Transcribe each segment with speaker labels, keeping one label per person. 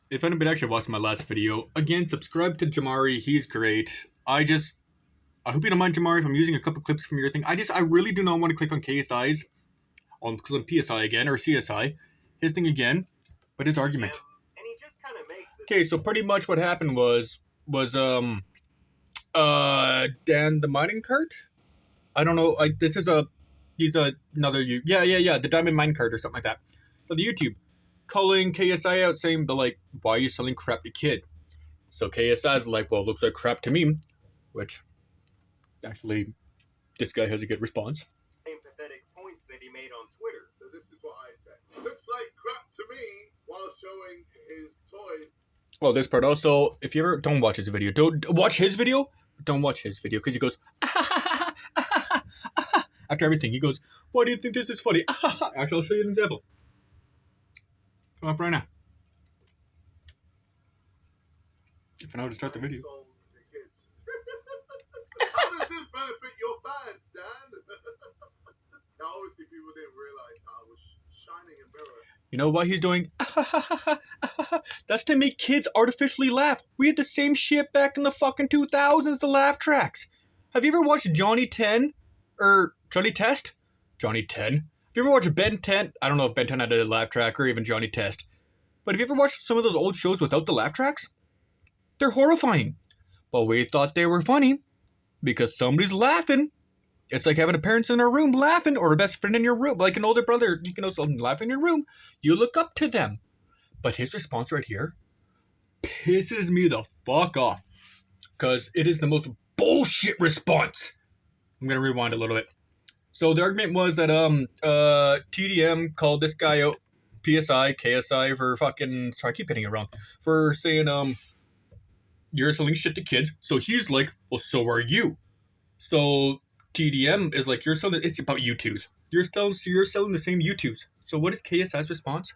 Speaker 1: if anybody actually watched my last video, again, subscribe to Jamari. He's great. I hope you don't mind, Jamari, if I'm using a couple clips from your thing. I really do not want to click on KSI's, on PSI again, or CSI, his thing again, but his argument. Okay, so pretty much what happened was Dan the mining cart? I don't know, he's another, the diamond mine cart or something like that. But the YouTube, calling KSI out saying, but like, why are you selling crap to kid? So KSI's like, well, it looks like crap to me, which, actually, this guy has a good response.
Speaker 2: Same pathetic points that he made on Twitter.
Speaker 3: So this is what I said. Looks like crap to me while showing his toys.
Speaker 1: Well, this part also, if you ever, don't watch his video. Don't watch his video, because he goes, after everything, he goes, why do you think this is funny? Actually, I'll show you an example. Come up right now. If I know how to start the video.
Speaker 3: How does this benefit your fans, Dan? Now, obviously, people didn't realize how I was shining a mirror.
Speaker 1: You know what he's doing? That's to make kids artificially laugh. We had the same shit back in the fucking 2000s, the laugh tracks. Have you ever watched Johnny 10? Or Johnny Test? Johnny 10. Have you ever watched Ben 10? I don't know if Ben 10 had a laugh track or even Johnny Test. But have you ever watched some of those old shows without the laugh tracks? They're horrifying. But we thought they were funny because somebody's laughing. It's like having a parents in a room laughing, or a best friend in your room, like an older brother. You can also laugh in your room. You look up to them. But his response right here pisses me the fuck off, because it is the most bullshit response. I'm gonna rewind a little bit. So the argument was that TDM called this guy out, PSI, KSI, for fucking, sorry, I keep hitting it wrong, for saying you're selling shit to kids. So he's like, well, so are you. So TDM is like, you're selling, it's about U2s. You're selling the same U2s. So what is KSI's response?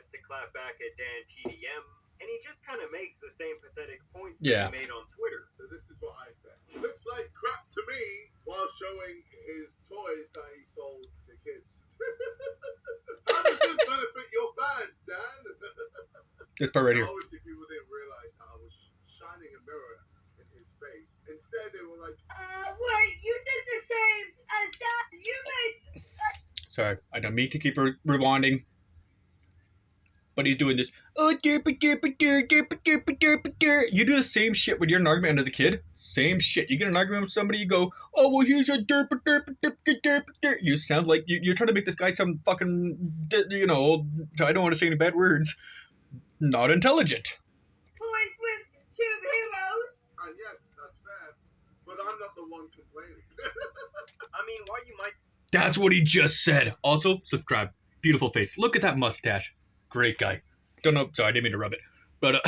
Speaker 2: To clap back at Dan TDM, and he just kind of makes the same pathetic points that
Speaker 1: Yeah.
Speaker 2: he made on Twitter.
Speaker 3: So this is what I said. Looks like crap to me while showing his toys that he sold to kids. How does this benefit your fans, Dan?
Speaker 1: This part right here.
Speaker 3: Obviously, people didn't realize how I was shining a mirror in his face. Instead, they were like,
Speaker 4: wait, you did the same as that. You made...
Speaker 1: Sorry, I don't mean to keep rewinding. But he's doing this. You do the same shit when you're in an argument as a kid. Same shit. You get in an argument with somebody, you go, oh, well, he's a derp. You sound like you're trying to make this guy some fucking, you know, I don't want to say any bad words. Not intelligent.
Speaker 4: Toys with two heroes.
Speaker 3: and yes, that's fair, but I'm not the one complaining.
Speaker 2: I mean, why you might...
Speaker 1: That's what he just said. Also, subscribe. Beautiful face. Look at that mustache. Great guy. Don't know. Sorry, I didn't mean to rub it. But,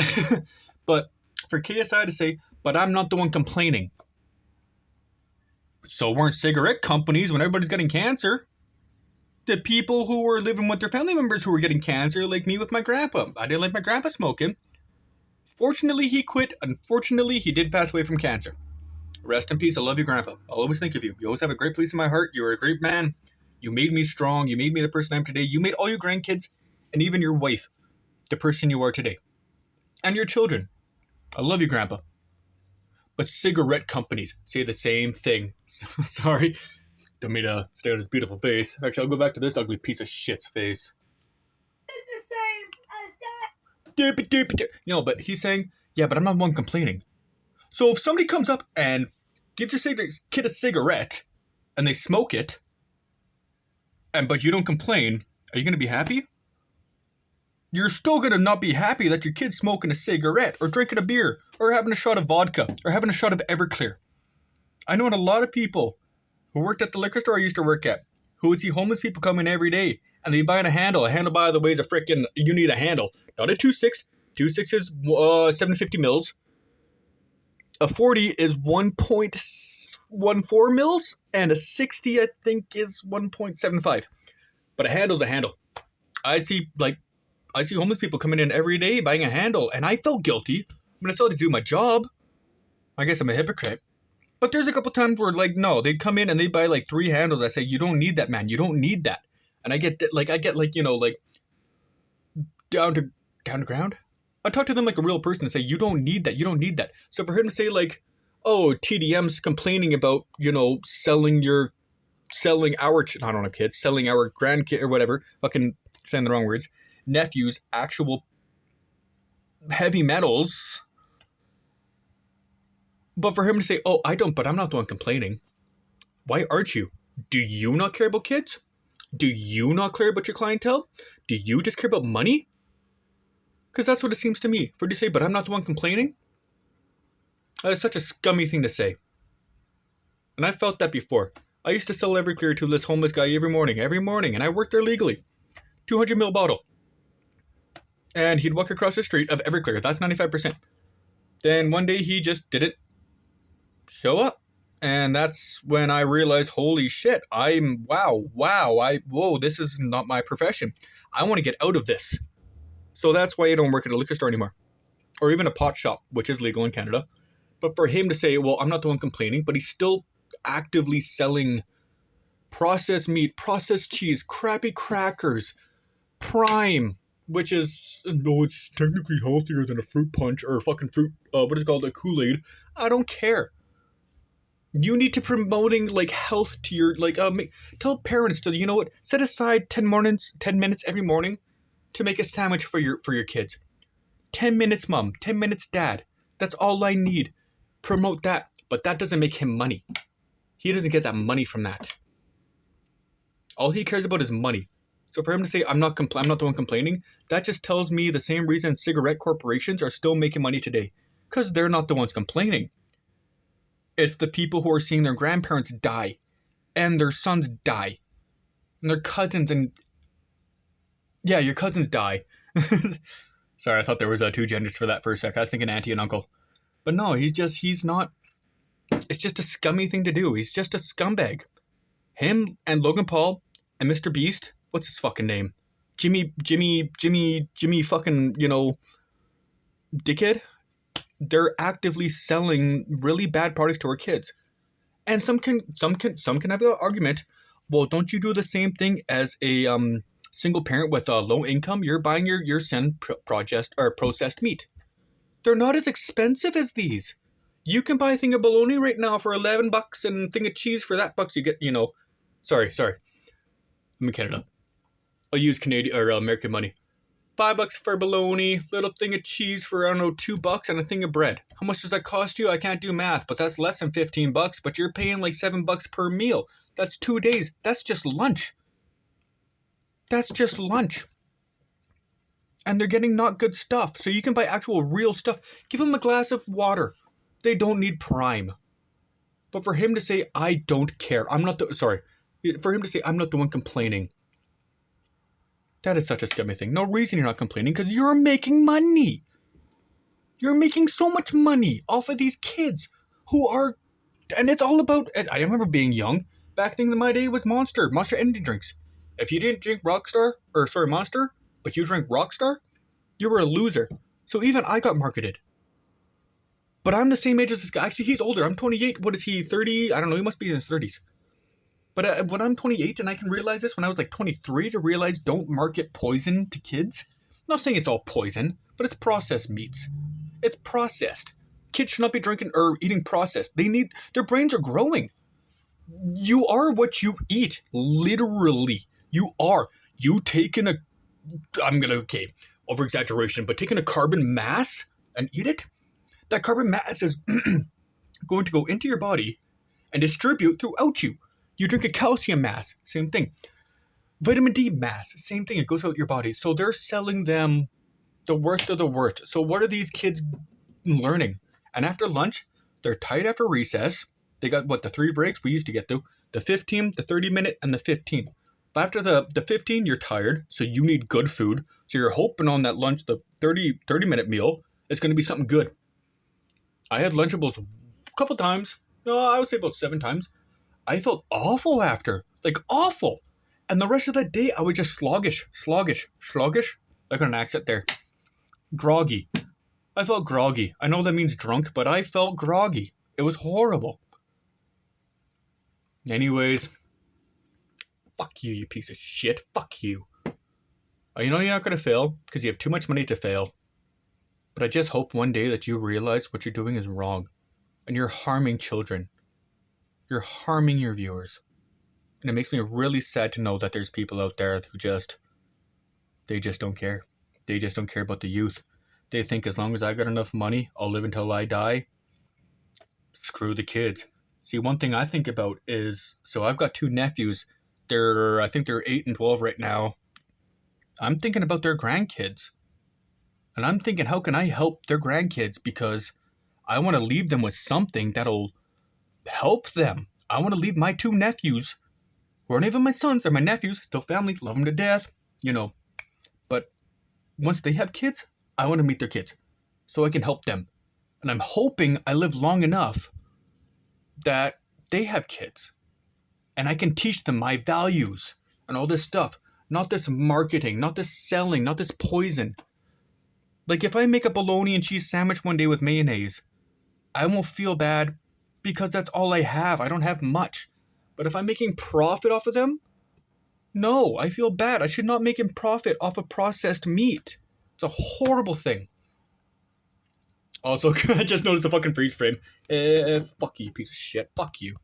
Speaker 1: but for KSI to say, but I'm not the one complaining. So weren't cigarette companies when everybody's getting cancer. The people who were living with their family members who were getting cancer, like me with my grandpa. I didn't like my grandpa smoking. Fortunately, he quit. Unfortunately, he did pass away from cancer. Rest in peace. I love you, Grandpa. I'll always think of you. You always have a great place in my heart. You were a great man. You made me strong. You made me the person I am today. You made all your grandkids and even your wife the person you are today. And your children. I love you, Grandpa. But cigarette companies say the same thing. Sorry. Don't mean to stare at his beautiful face. Actually, I'll go back to this ugly piece of shit's face.
Speaker 4: It's the same as that.
Speaker 1: No, but he's saying, yeah, but I'm not one complaining. So if somebody comes up and gives your kid a cigarette and they smoke it, but you don't complain, are you going to be happy? You're still going to not be happy that your kid's smoking a cigarette or drinking a beer or having a shot of vodka or having a shot of Everclear. I know a lot of people who worked at the liquor store I used to work at who would see homeless people come in every day and they'd buy a handle. A handle, by the way, is a freaking, you need a handle. Not a 2.6. 2.6 is 750 mils. A 40 is 1.14 mils, and a 60, I think, is 1.75. But a handle's a handle. I see homeless people coming in every day buying a handle, and I felt guilty. I mean, I still had to do my job. I guess I'm a hypocrite. But there's a couple times where, no, they'd come in and they'd buy, 3 handles. I say, you don't need that, man. You don't need that. And I get, down to ground. I talk to them like a real person and say, you don't need that. You don't need that. So for him to say like, oh, TDM's complaining about, selling our, I don't know, kids, selling our grandkid or whatever, fucking saying the wrong words, nephews, actual heavy metals. But for him to say, oh, I don't, but I'm not the one complaining. Why aren't you? Do you not care about kids? Do you not care about your clientele? Do you just care about money? Because that's what it seems to me. For you to say, but I'm not the one complaining? That is such a scummy thing to say. And I felt that before. I used to sell Everclear to this homeless guy every morning, and I worked there legally. 200ml bottle. And he'd walk across the street of Everclear. That's 95%. Then one day he just didn't show up. And that's when I realized, holy shit, whoa, this is not my profession. I want to get out of this. So that's why I don't work at a liquor store anymore. Or even a pot shop, which is legal in Canada. But for him to say, well, I'm not the one complaining, but he's still actively selling processed meat, processed cheese, crappy crackers, Prime, which is, no, it's technically healthier than a fruit punch or fucking fruit, what is it called, a Kool-Aid. I don't care. You need to promoting like health to your, like, tell parents to, you know what, set aside 10 minutes every morning to make a sandwich for your kids. 10 minutes, mom, 10 minutes, dad. That's all I need. Promote that. But that doesn't make him money. He doesn't get that money from that. All he cares about is money. So for him to say, I'm not the one complaining, that just tells me the same reason cigarette corporations are still making money today. Because they're not the ones complaining. It's the people who are seeing their grandparents die. And their sons die. And their cousins and... Yeah, your cousins die. Sorry, I thought there was two genders for that for a sec. I was thinking auntie and uncle. But no, he's not... It's just a scummy thing to do. He's just a scumbag. Him and Logan Paul and Mr.best, what's his fucking name? Jimmy fucking, dickhead? They're actively selling really bad products to our kids. And some can have an argument, well, don't you do the same thing as a single parent with a low income? You're buying your son processed meat. They're not as expensive as these. You can buy a thing of bologna right now for $11 and a thing of cheese for that bucks. You get, sorry. I'm in Canada. I'll use Canadian or American money. $5 for bologna, little thing of cheese for, I don't know, $2 and a thing of bread. How much does that cost you? I can't do math, but that's less than $15, but you're paying like $7 per meal. That's 2 days. That's just lunch. And they're getting not good stuff. So you can buy actual real stuff. Give them a glass of water. They don't need Prime. But for him to say, I don't care. For him to say, I'm not the one complaining. That is such a scummy thing. No reason you're not complaining, because you're making money. You're making so much money off of these kids who are... And it's all about... I remember being young. Back in my day with Monster energy drinks. If you didn't drink Monster, but you drank Rockstar, you were a loser. So even I got marketed. But I'm the same age as this guy. Actually, he's older. I'm 28. What is he, 30? I don't know. He must be in his 30s. But when I'm 28 and I can realize this, when I was like 23 to realize don't market poison to kids. I'm not saying it's all poison, but it's processed meats. It's processed. Kids should not be drinking or eating processed. Their brains are growing. You are what you eat. Literally. You are. You taking over-exaggeration, but taking a carbon mass and eat it? That carbon mass is going to go into your body and distribute throughout you. You drink a calcium mass, same thing. Vitamin D mass, same thing. It goes out your body. So they're selling them the worst of the worst. So what are these kids learning? And after lunch, they're tired after recess. They got, the 3 breaks we used to get to? The 15, the 30-minute, and the 15. But after the 15, you're tired, so you need good food. So you're hoping on that lunch, the 30-minute meal, it's going to be something good. I had Lunchables a couple times. No, I would say about 7 times. I felt awful after. Like, awful. And the rest of that day, I was just sluggish. I got an accent there. Groggy. I felt groggy. I know that means drunk, but I felt groggy. It was horrible. Anyways. Fuck you, you piece of shit. Fuck you. You know you're not going to fail because you have too much money to fail. But I just hope one day that you realize what you're doing is wrong. And you're harming children. You're harming your viewers. And it makes me really sad to know that there's people out there who they just don't care. They just don't care about the youth. They think as long as I got enough money, I'll live until I die. Screw the kids. See, one thing I think about is, so I've got 2 nephews. I think they're 8 and 12 right now. I'm thinking about their grandkids. And I'm thinking, how can I help their grandkids? Because I want to leave them with something that'll help them. I want to leave my 2 nephews, who aren't even my sons, they're my nephews, still family, love them to death, But once they have kids, I want to meet their kids so I can help them. And I'm hoping I live long enough that they have kids. And I can teach them my values and all this stuff. Not this marketing, not this selling, not this poison. Like if I make a bologna and cheese sandwich one day with mayonnaise, I won't feel bad because that's all I have. I don't have much. But if I'm making profit off of them, no, I feel bad. I should not make a profit off of processed meat. It's a horrible thing. Also, I just noticed a fucking freeze frame. Fuck you, piece of shit. Fuck you.